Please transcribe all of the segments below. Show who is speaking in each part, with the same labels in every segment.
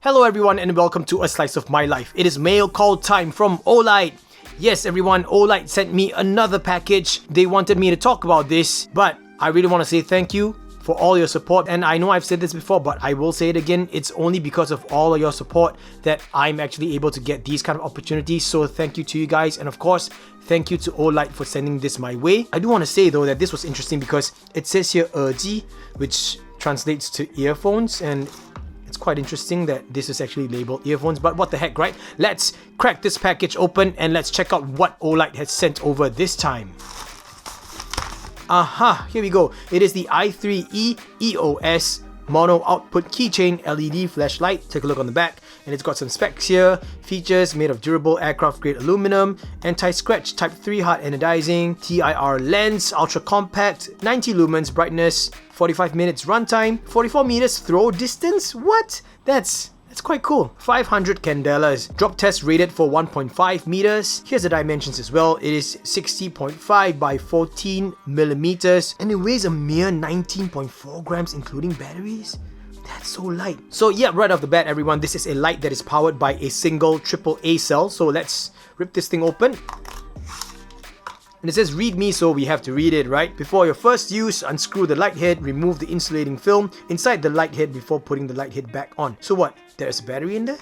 Speaker 1: Hello everyone and welcome to A Slice of My Life. It is mail call time from Olight. Yes everyone, Olight sent me another package. They wanted me to talk about this, but I really want to say thank you for all your support. And I know I've said this before, but I will say it again. It's only because of all of your support that I'm actually able to get these kind of opportunities. So thank you to you guys, and of course, thank you to Olight for sending this my way. I do want to say though that this was interesting because it says here "耳机", which translates to earphones, and it's quite interesting that this is actually labeled earphones, but what the heck, right? Let's crack this package open and let's check out what Olight has sent over this time. Aha, here we go. It is the i3E EOS mono output keychain LED flashlight. Take a look on the back, and it's got some specs here. Features: made of durable aircraft grade aluminum, anti-scratch, type 3 hard anodizing, TIR lens, ultra compact, 90 lumens brightness, 45 minutes runtime, 44 meters throw distance. What? That's quite cool. 500 candelas. Drop test rated for 1.5 meters. Here's the dimensions as well. It is 60.5 by 14 millimeters, and it weighs a mere 19.4 grams including batteries. That's so light. So yeah, right off the bat everyone, this is a light that is powered by a single AAA cell. So let's rip this thing open. And it says read me, so we have to read it, right? Before your first use, unscrew the light head, remove the insulating film inside the light head before putting the light head back on. So what? There's a battery in there?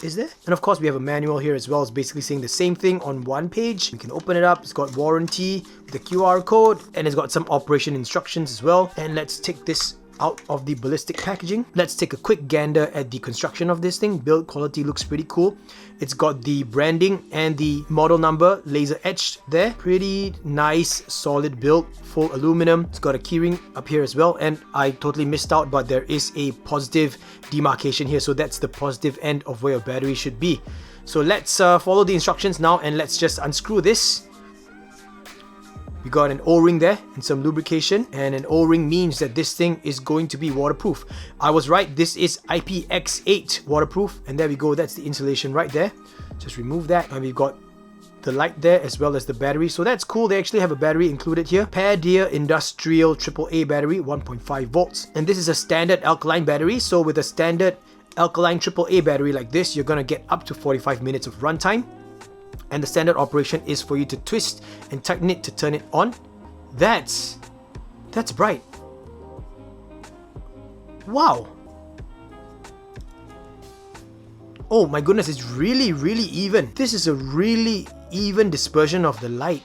Speaker 1: Is there? And of course we have a manual here as well. It's basically saying the same thing on one page. We can open it up. It's got warranty, the QR code, and it's got some operation instructions as well. And let's take this out of the ballistic packaging. Let's take a quick gander at the construction of this thing. Build quality looks pretty cool. It's got the branding and the model number laser etched there. Pretty nice solid build, full aluminum. It's got a keyring up here as well, and I totally missed out, but there is a positive demarcation here, so that's the positive end of where your battery should be. So let's follow the instructions now, and let's just unscrew this. We got an O-ring there and some lubrication, and an O-ring means that this thing is going to be waterproof. I was right, this is IPX8 waterproof, and there we go, that's the insulation right there. Just remove that, and we've got the light there as well as the battery, so that's cool. They actually have a battery included here. Pair Industrial AAA battery, 1.5 volts, and this is a standard alkaline battery. So with a standard alkaline AAA battery like this, you're gonna get up to 45 minutes of runtime. And the standard operation is for you to twist and tighten it to turn it on. That's bright. Wow. Oh my goodness, it's really even. This is a really even dispersion of the light.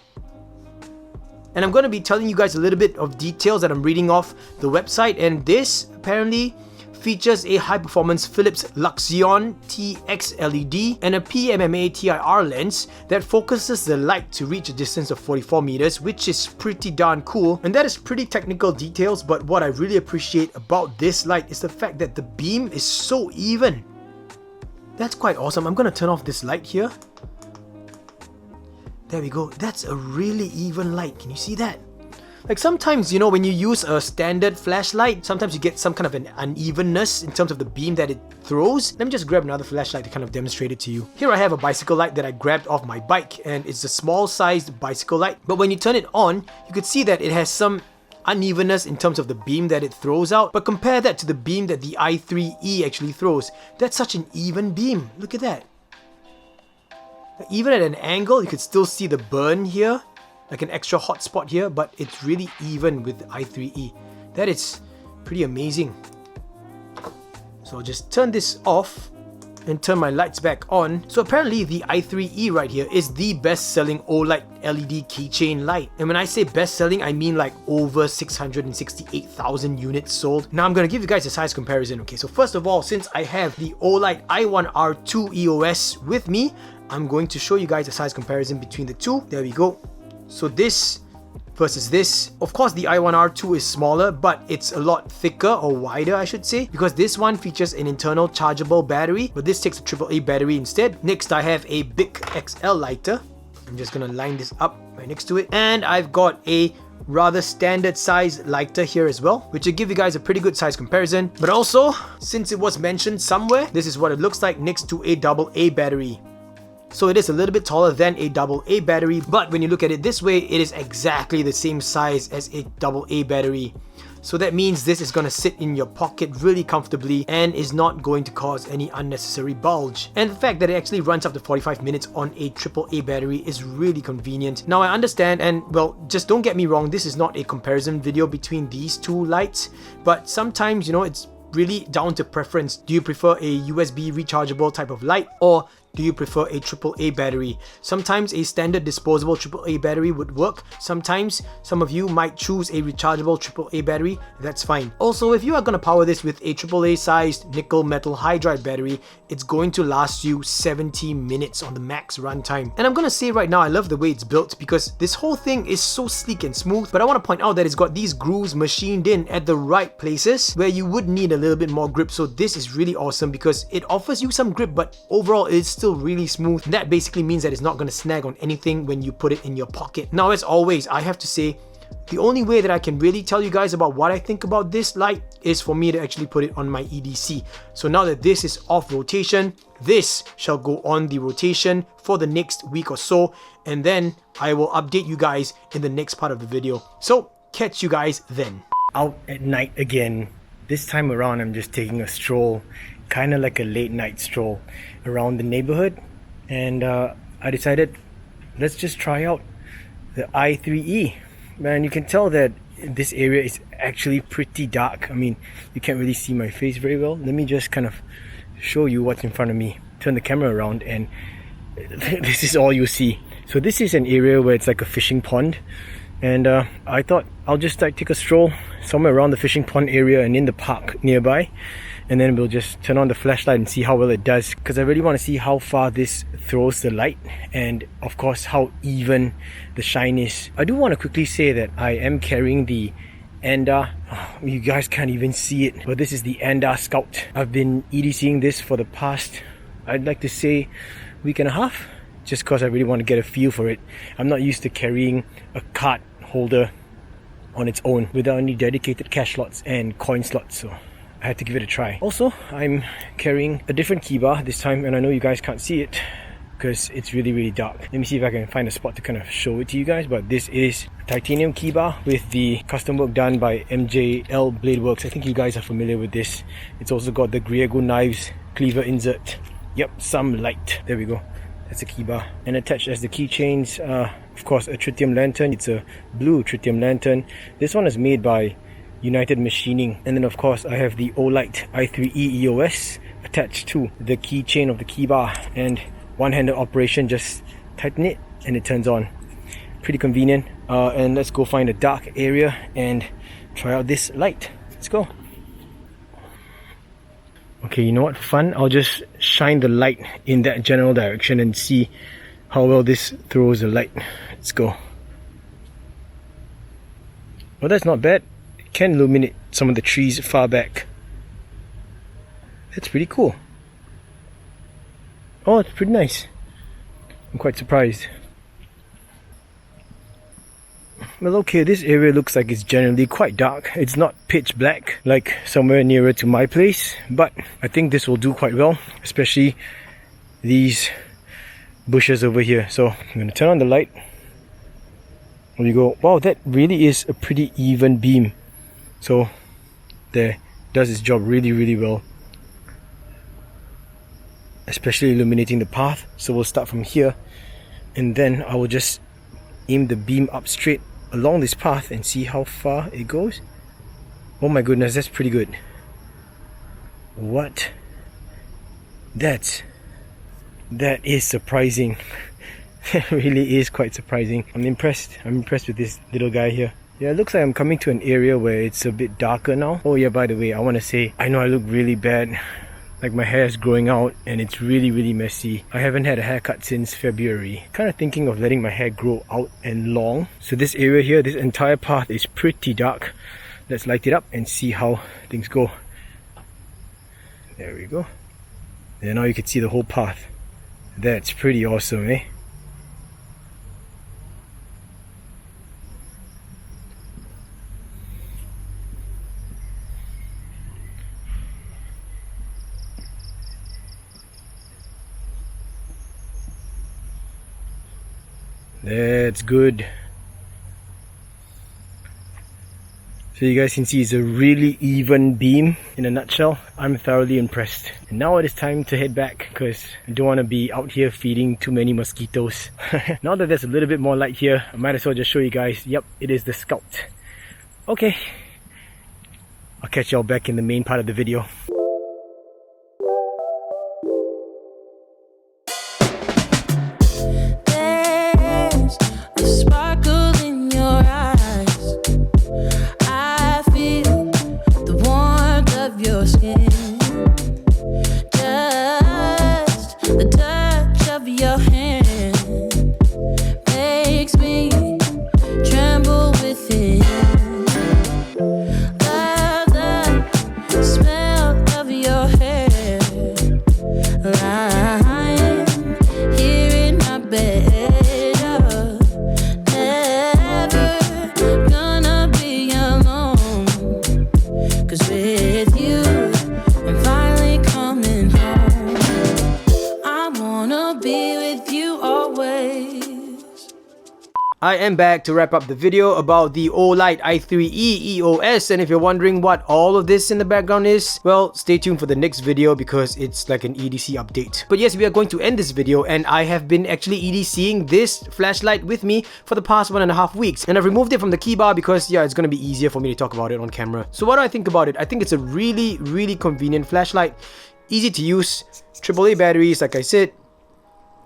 Speaker 1: And I'm going to be telling you guys a little bit of details that I'm reading off the website, and this apparently features a high-performance Philips Luxion TX LED and a PMMA TIR lens that focuses the light to reach a distance of 44 meters, which is pretty darn cool. And that is pretty technical details, but what I really appreciate about this light is the fact that the beam is so even. That's quite awesome. I'm gonna turn off this light here. There we go. That's a really even light. Can you see that? Like sometimes, you know, when you use a standard flashlight, sometimes you get some kind of an unevenness in terms of the beam that it throws. Let me just grab another flashlight to kind of demonstrate it to you. Here I have a bicycle light that I grabbed off my bike, and it's a small sized bicycle light. But when you turn it on, you could see that it has some unevenness in terms of the beam that it throws out. But compare that to the beam that the i3E actually throws. That's such an even beam. Look at that. Even at an angle, you could still see the burn here, like an extra hot spot here, but it's really even with the i3E. That is pretty amazing. So I'll just turn this off and turn my lights back on. So apparently the i3E right here is the best-selling Olight LED keychain light. And when I say best-selling, I mean like over 668,000 units sold. Now I'm going to give you guys a size comparison. Okay, so first of all, since I have the Olight I3E EOS with me, I'm going to show you guys a size comparison between the two. There we go. So this versus this. Of course, the i3E is smaller, but it's a lot thicker, or wider I should say, because this one features an internal chargeable battery, but this takes a AAA battery instead. Next, I have a BENKOH XL lighter. I'm just gonna line this up right next to it. And I've got a rather standard size lighter here as well, which will give you guys a pretty good size comparison. But also, since it was mentioned somewhere, this is what it looks like next to a AA battery. So it is a little bit taller than a AA battery, but when you look at it this way, it is exactly the same size as a AA battery. So that means this is going to sit in your pocket really comfortably and is not going to cause any unnecessary bulge. And the fact that it actually runs up to 45 minutes on a AAA battery is really convenient. Now I understand, and well, just don't get me wrong, this is not a comparison video between these two lights, but sometimes, you know, it's really down to preference. Do you prefer a USB rechargeable type of light, or do you prefer a AAA battery? Sometimes a standard disposable AAA battery would work. Sometimes some of you might choose a rechargeable AAA battery. That's fine. Also, if you are going to power this with a AAA sized nickel metal hydride battery, it's going to last you 70 minutes on the max runtime. And I'm going to say right now, I love the way it's built because this whole thing is so sleek and smooth, but I want to point out that it's got these grooves machined in at the right places where you would need a little bit more grip. So this is really awesome because it offers you some grip, but overall it's still really smooth. That basically means that it's not going to snag on anything when you put it in your pocket. Now, as always, I have to say, the only way that I can really tell you guys about what I think about this light is for me to actually put it on my EDC. So now that this is off rotation, this shall go on the rotation for the next week or so, and then I will update you guys in the next part of the video. So catch you guys then. Out at night again. This time around I'm just taking a stroll, kind of like a late night stroll around the neighborhood, and I decided let's just try out the i3E. Man, you can tell that this area is actually pretty dark. I mean, you can't really see my face very well. Let me just kind of show you what's in front of me. Turn the camera around and this is all you see. So this is an area where it's like a fishing pond, and I thought I'll just like take a stroll somewhere around the fishing pond area and in the park nearby, and then we'll just turn on the flashlight and see how well it does, because I really want to see how far this throws the light and of course how even the shine is. I do want to quickly say that I am carrying the Anda, you guys can't even see it, but this is the Anda Scout. I've been EDCing this for the past, I'd like to say, week and a half, just because I really want to get a feel for it. I'm not used to carrying a card holder on its own without any dedicated cash slots and coin slots, so I had to give it a try. Also, I'm carrying a different key bar this time, and I know you guys can't see it because it's really dark. Let me see if I can find a spot to kind of show it to you guys, but this is a titanium key bar with the custom work done by MJL Blade Works. I think you guys are familiar with this. It's also got the Griego knives cleaver insert. Yep, some light. There we go. That's the key bar. And attached as the keychains, of course, a tritium lantern. It's a blue tritium lantern. This one is made by United Machining. And then of course I have the Olight I3E EOS attached to the keychain of the key bar, and one-handed operation, just tighten it and it turns on. Pretty convenient. And let's go find a dark area and try out this light. Let's go. Okay, you know what, for fun, I'll just shine the light in that general direction and see how well this throws the light. Let's go. Well, that's not bad. It can illuminate some of the trees far back. That's pretty cool. Oh, it's pretty nice. I'm quite surprised. Well, okay, this area looks like it's generally quite dark. It's not pitch black like somewhere nearer to my place, but I think this will do quite well, especially these bushes over here. So I'm going to turn on the light. There you go. Wow, that really is a pretty even beam. So there, does its job really well, especially illuminating the path. So we'll start from here, and then I will just aim the beam up straight along this path and see how far it goes. Oh my goodness, that's pretty good. What? That is surprising. That really is quite surprising. I'm impressed with this little guy here. Yeah, it looks like I'm coming to an area where it's a bit darker now. Oh yeah, by the way, I want to say, I know I look really bad. Like my hair is growing out and it's really messy. I haven't had a haircut since February. Kind of thinking of letting my hair grow out and long. So this area here, this entire path is pretty dark. Let's light it up and see how things go. There we go. And now you can see the whole path. That's pretty awesome, eh? That's good. So you guys can see it's a really even beam. In a nutshell, I'm thoroughly impressed. And now it is time to head back because I don't want to be out here feeding too many mosquitoes. Now that there's a little bit more light here, I might as well just show you guys. Yep, it is the Scout. Okay, I'll catch y'all back in the main part of the video. I am back to wrap up the video about the Olight I3E EOS, and if you're wondering what all of this in the background is, well, stay tuned for the next video because it's like an EDC update. But yes, we are going to end this video, and I have been actually EDCing this flashlight with me for the past 1.5 weeks, and I've removed it from the key bar because yeah, it's going to be easier for me to talk about it on camera. So what do I think about it? I think it's a really convenient flashlight, easy to use, AAA batteries like I said.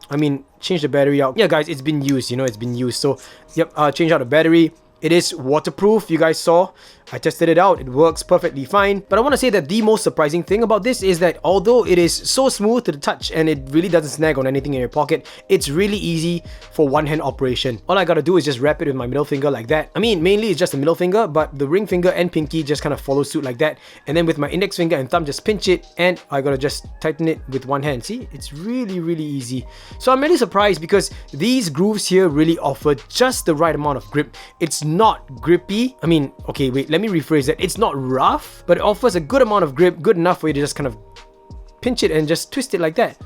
Speaker 1: I mean, change the battery out. Yeah guys, it's been used, you know, it's been used. So yep, change out the battery. It is waterproof, you guys saw. I tested it out, it works perfectly fine. But I want to say that the most surprising thing about this is that although it is so smooth to the touch and it really doesn't snag on anything in your pocket, it's really easy for one-hand operation. All I gotta do is just wrap it with my middle finger like that. I mean, mainly it's just the middle finger, but the ring finger and pinky just kind of follow suit like that. And then with my index finger and thumb, just pinch it, and I gotta just tighten it with one hand. See, it's really easy. So I'm really surprised because these grooves here really offer just the right amount of grip. It's not grippy. I mean, okay, wait, let me rephrase that. It's not rough, but it offers a good amount of grip, good enough for you to just kind of pinch it and just twist it like that.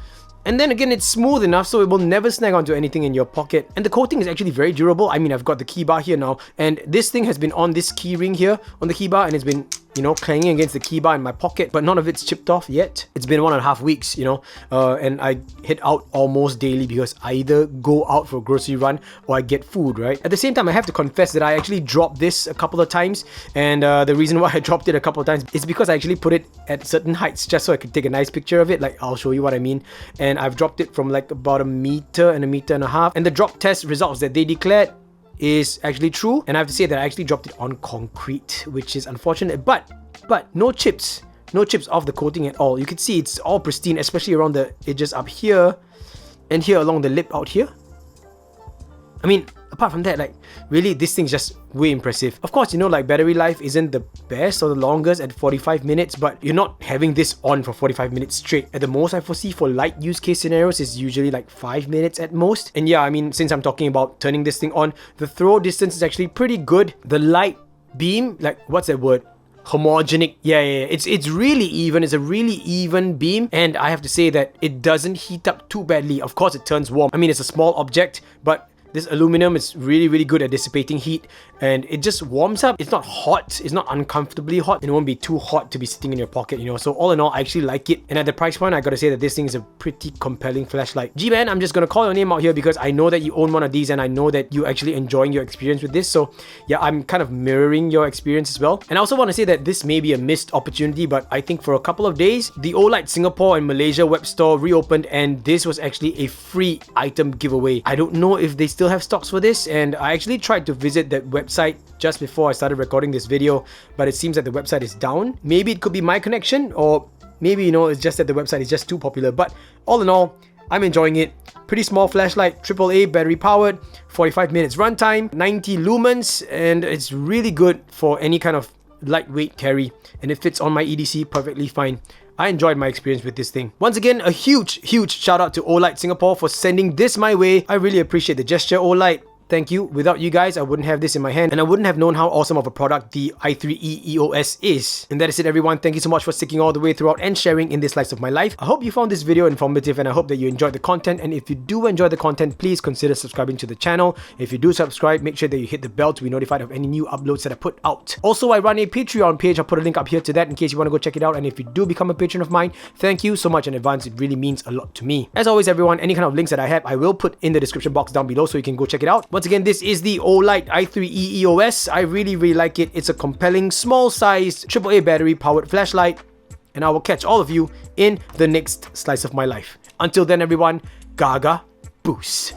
Speaker 1: And then again, it's smooth enough so it will never snag onto anything in your pocket. And the coating is actually very durable. I mean, I've got the key bar here now, and this thing has been on this key ring here on the key bar, and it's been, you know, clanging against the key bar in my pocket, but none of it's chipped off yet. It's been 1.5 weeks, you know, and I head out almost daily because I either go out for a grocery run or I get food, right? At the same time, I have to confess that I actually dropped this a couple of times, and the reason why I dropped it a couple of times is because I actually put it at certain heights just so I could take a nice picture of it. Like, I'll show you what I mean. And I've dropped it from like about 1 meter and 1.5 meters, and the drop test results that they declared is actually true. And I have to say that I actually dropped it on concrete, which is unfortunate, but no chips off the coating at all. You can see it's all pristine, especially around the edges up here and here along the lip out here. I mean, apart from that, like, really, this thing's just way impressive. Of course, you know, like, battery life isn't the best or the longest at 45 minutes, but you're not having this on for 45 minutes straight. At the most I foresee for light use case scenarios is usually like 5 minutes at most. And yeah, I mean, since I'm talking about turning this thing on, the throw distance is actually pretty good. The light beam, like, what's that word? Homogenic. Yeah, it's really even. It's a really even beam, and I have to say that it doesn't heat up too badly. Of course, it turns warm. I mean, it's a small object, but this aluminum is really good at dissipating heat, and it just warms up. It's not hot, it's not uncomfortably hot, and it won't be too hot to be sitting in your pocket, you know. So all in all, I actually like it. And at the price point, I gotta say that this thing is a pretty compelling flashlight. G-Man, I'm just gonna call your name out here because I know that you own one of these, and I know that you're actually enjoying your experience with this. So yeah, I'm kind of mirroring your experience as well. And I also want to say that this may be a missed opportunity, but I think for a couple of days, the Olight Singapore and Malaysia web store reopened, and this was actually a free item giveaway. I don't know if they still have stocks for this, and I actually tried to visit that website just before I started recording this video, but it seems that the website is down. Maybe it could be my connection, or maybe, you know, it's just that the website is just too popular. But all in all, I'm enjoying it. Pretty small flashlight, AAA battery powered, 45 minutes runtime, 90 lumens, and it's really good for any kind of lightweight carry, and it fits on my EDC perfectly fine. I enjoyed my experience with this thing. Once again, a huge shout out to Olight Singapore for sending this my way. I really appreciate the gesture, Olight. Thank you. Without you guys, I wouldn't have this in my hand and I wouldn't have known how awesome of a product the i3E EOS is. And that is it, everyone. Thank you so much for sticking all the way throughout and sharing in this slice of my life. I hope you found this video informative and I hope that you enjoyed the content. And if you do enjoy the content, please consider subscribing to the channel. If you do subscribe, make sure that you hit the bell to be notified of any new uploads that I put out. Also, I run a Patreon page. I'll put a link up here to that in case you want to go check it out. And if you do become a patron of mine, thank you so much in advance. It really means a lot to me. As always, everyone, any kind of links that I have, I will put in the description box down below so you can go check it out. Once again, this is the Olight I3E EOS. I really like it. It's a compelling, small-sized AAA battery-powered flashlight. And I will catch all of you in the next slice of my life. Until then, everyone, Gaga Boost.